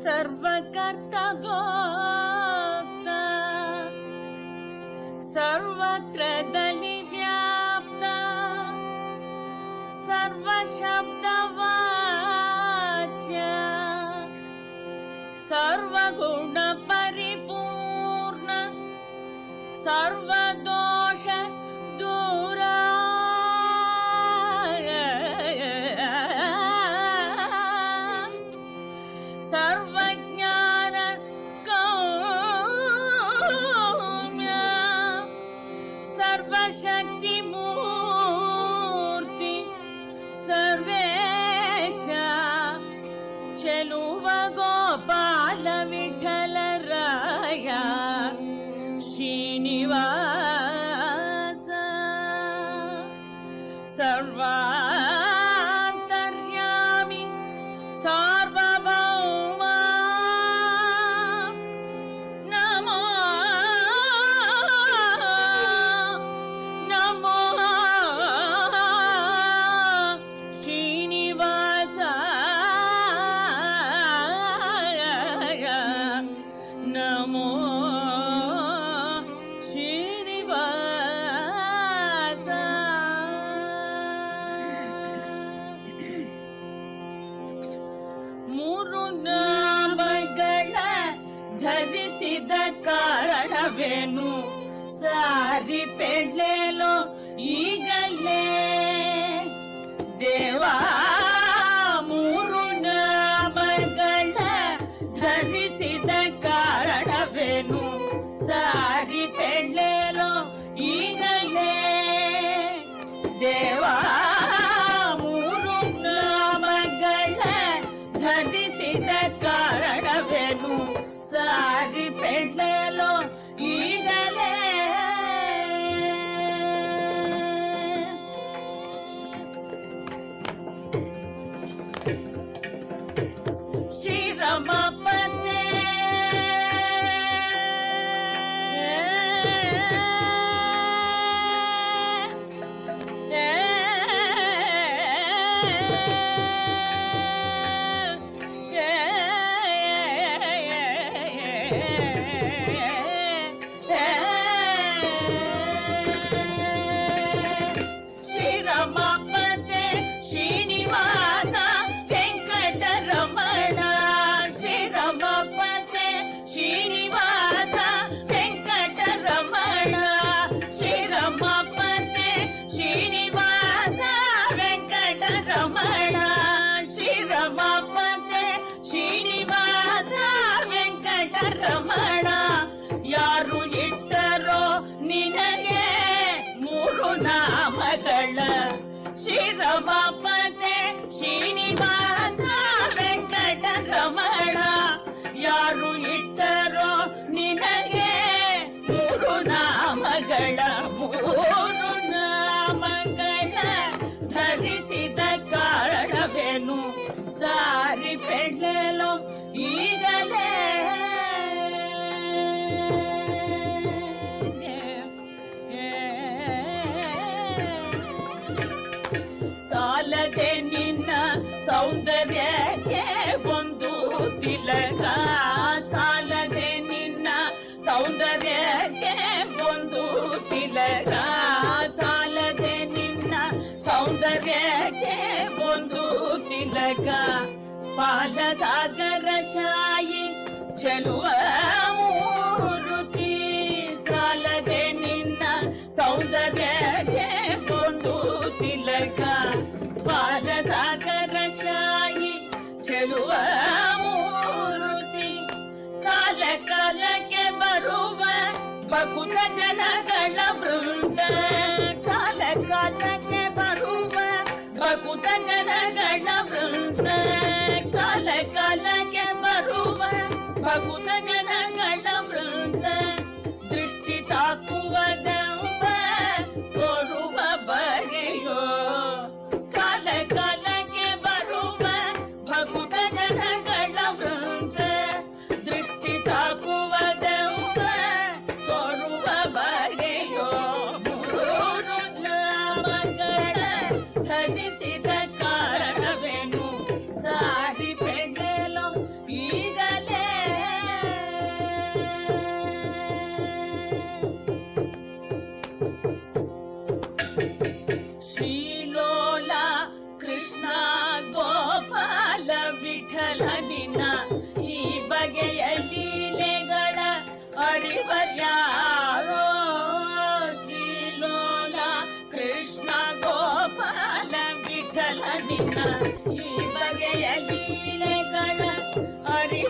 ಸರ್ವಕರ್ತ ಭೋಕ್ತ ಸರ್ವತ್ರದಲ್ಲಿ ವ್ಯಾಪ್ತ ಸರ್ವಶಬ್ದವಾಚ್ಯ ಸರ್ವಗುಣ ಪರಿಪೂರ್ಣ ಸರ್ವದೋಷ ದೂರ ಸರ್ವಜ್ಞಾನ ಗೌಮ್ಯ ಸರ್ವಶಕ್ತಿ ಮೂರ್ತಿ ಸರ್ವೇಶ ಚೆಲುವ ಗೋಪಾಲ ವಿಠಲರಾಯ ಶ್ರೀನಿವಾಸ ಸರ್ವಾಂತರ್ಯಾಮಿ ಸಾರ್ವಭೌಮ ನಮೋ ನಮೋ ಶ್ರೀನಿವಾಸ ನಮೋ ಶ್ರೀನಿವಾಸ. ಮೂರು ನಾಮಗಳ ಧರಿಸಿದ ಕಾರಣವೇನು ಸಾರಿ ಪೆಡ್ಲೇಲೋ ಈಗಲೇ ದೇವಾ. ಮೂರು ನಾಮಗಳ ಧರಿಸಿದ ಕಾರಣವೇನು ಸಾರಿ ಪೆಡ್ಲೇಲೋ ಈಗಲೇ ದೇವಾ. ಮೂರು ನಾಮಗಳ ಧರಿಸಿದ ಕಾರಣವೇನು ಸಾರಿ ಪೆಡ್ಲೇಲೋ ಈಗಲೇ. ಶ್ರೀರಮಪತೆ ಶ್ರೀರಮಪತೆ ಶ್ರೀನಿವಾಸ ವೆಂಕಟರಮಣ. ಶ್ರೀರಮಪತೆ ಶ್ರೀನಿವಾಸ ವೆಂಕಟರಮಣ. ಶ್ರೀರಮಪತೆ ಶ್ರೀನಿವಾಸ ವೆಂಕಟರಮಣ. ಶ್ರೀರಮಪತೆ ಶ್ರೀನಿವಾಸ ವೆಂಕಟರಮಣ. ಯಾರು ಇಟ್ಟರೋ ನಿನಗೆ ಮೂರು ನಾಮಗಳ ಶ್ರೀರಮಪತೆ ಶ್ರೀನಿವಾಸ ವೆಂಕಟರಮಣ. ಯಾರು ಇಟ್ಟರೋ ನಿನಗೆ ಮೂರು ನಾಮಗಳ ಮೂರು ನಾಮಗಳ ಧರಿಸಿದ ಕಾರಣವೇನು ಸಾರಿ ಪೆಡ್ಲೇಲೋ ಈಗಲೇ. ಸಾಲದೆ ನಿನ್ನ ಸೌಂದರ್ಯಕ್ಕೆ ಒಂದು ತಿಲಕ. ಸಾಲದೆ ನಿನ್ನ ಸೌಂದರ್ಯಕ್ಕೆ ಒಂದು ತಿಲಕ. ಸಾಲದೆ ನಿನ್ನ ಸೌಂದರ್ಯಕ್ಕೆ ಒಂದು ತಿಲಕ. ಪಾಲಸಾಗರ ಶಾಯಿ ಚೆಲುವ ಮೂರುತಿ. ಸಾಲದೆ ನಿನ್ನ ಸೌಂದರ್ಯಕ್ಕೆ ಒಂದು ತಿಲಕ. ಪಾಲಸಾಗರ ಶಾಯಿ ಚೆಲುವ ಮೂರುತಿ. ಕಾಲ ಕಾಲಕ್ಕೆ ಬರುವ ಬಕುತ ಜನಗಳ ವೃಂದ. ಕಾಲ ಕಾಲಕ್ಕೆ ಬರುವ ಬಕುತ ಜನಗಳ ವೃಂದ. ಕಾಲ ಕಾಲಕ್ಕೆ ಬರುವ ಬಕುತ ಜನಗಳ ವೃಂದ. ದೃಷ್ಟಿ ತಾಕುವುದೆಂಬ ತೋರುವ ಬಗೆಯೋ. ಕಾಲ ಕಾಲಕ್ಕೆ ಬರುವ ಭಕುತ ಜನಗಳ ವೃಂದ. ದೃಷ್ಟಿ ತಾಕುವುದೆಂಬ ತೋರುವ ಬಗೆಯೋ. ಮೂರು ನಾಮಗಳ ಧರಿಸಿದ ಕಾರಣವೇನು ಸಾರಿ ಪೆಡ್ಲೇಲೋ ಈಗಲೇ.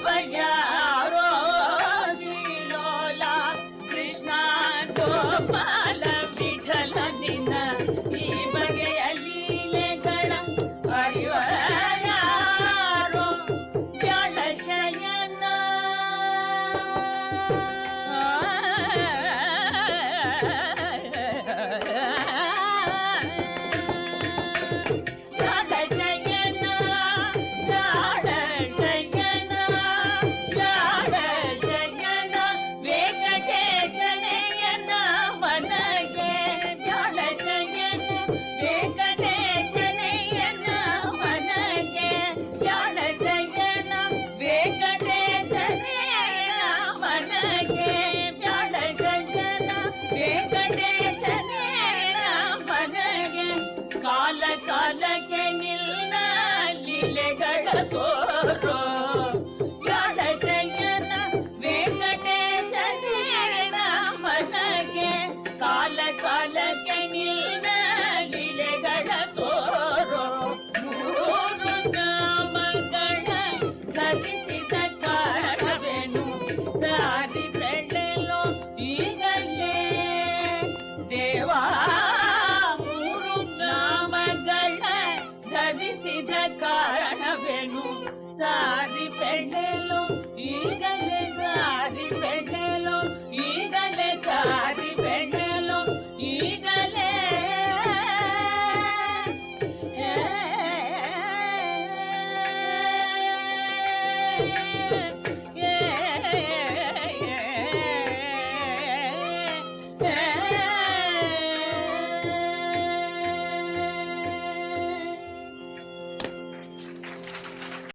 ಬರುವ ಯಾರೋ ಶ್ರೀಲೋಲ ಕೃಷ್ಣ ಗೋಪಾಲ ವಿಠಲ ನಿನ್ನ ಈ ಬಗೆಯ ಲೀಲೆಗಳ ಅರಿವ ಯಾರೋ ವ್ಯಾಳ ಶಯನ ಕಾಲ ಕಾಲಕ್ಕೆ ನಿನ್ನ ಲೀಲೆಗಳ ತೋರೋ ವ್ಯಾಳ ಶಯನ ವೆಂಕಟೇಶನೇ ಮನಗೆ ಕಾಲ ಕಾಲಕ್ಕೆ ನಿನ್ನ ಲೀಲೆಗಳ ತೋರೋ ಮೂರು ನಾಮಗಳ ಧರಿಸಿದ ಕಾರಣವೇನು ಸಾರಿ ಬೆಳೆಯಲು ಈಗಲೇ ದೇವಾ ಧರಿಸಿದ ಕಾರಣವೇನು ಸಾರಿ ಬೆಳೆಯಲು ಈಗಲೇ ಸಾರಿ ಬೆಳೆಯಲು ಈಗಲೇ ಸಾರಿ ಬೆಳೆಯಲು ಈಗಲೇ